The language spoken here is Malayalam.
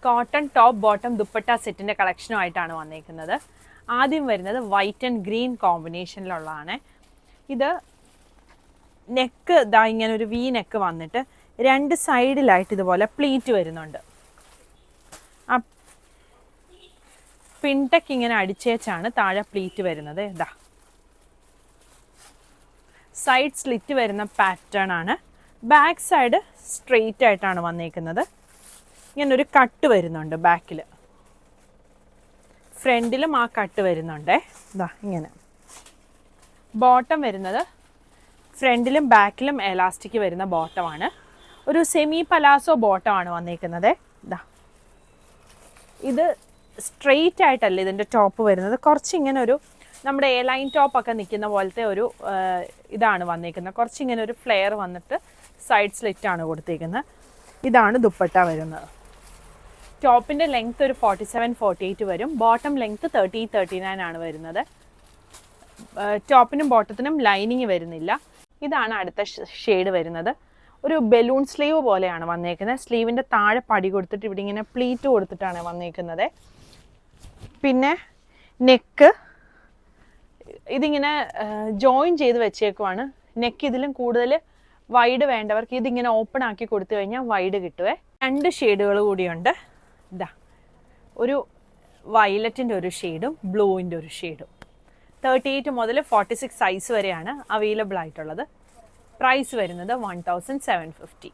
കോട്ടൺ ടോപ്പ് ബോട്ടം ദുപ്പട്ട സെറ്റിൻ്റെ കളക്ഷനുമായിട്ടാണ് വന്നിരിക്കുന്നത്. ആദ്യം വരുന്നത് വൈറ്റ് ആൻഡ് ഗ്രീൻ കോമ്പിനേഷനിലുള്ളതാണ്. ഇത് നെക്ക് ഇതാ ഇങ്ങനെ ഒരു വി നെക്ക് വന്നിട്ട് രണ്ട് സൈഡിലായിട്ട് ഇതുപോലെ പ്ലീറ്റ് വരുന്നുണ്ട്. ആ പിൻടെക്ക് ഇങ്ങനെ അടിച്ചേച്ചാണ് താഴെ പ്ലീറ്റ് വരുന്നത്. ഇതാ സൈഡ് സ്ലിറ്റ് വരുന്ന പാറ്റേൺ ആണ്. ബാക്ക് സൈഡ് സ്ട്രെയിറ്റ് ആയിട്ടാണ് വന്നിരിക്കുന്നത്. ഇങ്ങനൊരു കട്ട് വരുന്നുണ്ട് ബാക്കിൽ, ഫ്രണ്ടിലും ആ കട്ട് വരുന്നുണ്ടേ. ഇതാ ഇങ്ങനെ ബോട്ടം വരുന്നത് ഫ്രണ്ടിലും ബാക്കിലും എലാസ്റ്റിക് വരുന്ന ബോട്ടമാണ്. ഒരു സെമി പലാസോ ബോട്ടമാണ് വന്നിരിക്കുന്നത്. ഇതാ ഇത് സ്ട്രെയിറ്റ് ആയിട്ടല്ല ഇതിൻ്റെ ടോപ്പ് വരുന്നത്, കുറച്ചിങ്ങനെ ഒരു നമ്മുടെ എ ലൈൻ ടോപ്പൊക്കെ നിൽക്കുന്ന പോലത്തെ ഒരു ഇതാണ് വന്നിരിക്കുന്നത്. കുറച്ചിങ്ങനെ ഒരു ഫ്ലെയർ വന്നിട്ട് സൈഡ് സ്ലിറ്റാണ് കൊടുത്തിരിക്കുന്നത്. ഇതാണ് ദുപ്പട്ട വരുന്നത്. ടോപ്പിൻ്റെ ലെങ്ത്ത് ഒരു 47-48 വരും. ബോട്ടം ലെങ്ത്ത് 30-39 ആണ് വരുന്നത്. ടോപ്പിനും ബോട്ടത്തിനും ലൈനിങ് വരുന്നില്ല. ഇതാണ് അടുത്ത ഷെയ്ഡ് വരുന്നത്. ഒരു ബലൂൺ സ്ലീവ് പോലെയാണ് വന്നേക്കുന്നത്. സ്ലീവിൻ്റെ താഴെ പടി കൊടുത്തിട്ട് ഇവിടെ ഇങ്ങനെ പ്ലീറ്റ് കൊടുത്തിട്ടാണ് വന്നേക്കുന്നത്. പിന്നെ നെക്ക് ഇതിങ്ങനെ ജോയിൻ ചെയ്ത് വെച്ചേക്കുവാണ്. നെക്ക് ഇതിലും കൂടുതൽ വൈഡ് വേണ്ടവർക്ക് ഇതിങ്ങനെ ഓപ്പൺ ആക്കി കൊടുത്തു കഴിഞ്ഞാൽ വൈഡ് കിട്ടുവേ. രണ്ട് ഷെയ്ഡുകൾ കൂടിയുണ്ട്. ഇതാ ഒരു വയലറ്റിൻ്റെ ഒരു ഷെയ്ഡും ബ്ലൂവിൻ്റെ ഒരു ഷെയ്ഡും. 38 മുതൽ 46 സൈസ് വരെയാണ് അവൈലബിൾ ആയിട്ടുള്ളത്. പ്രൈസ് വരുന്നത് 1750.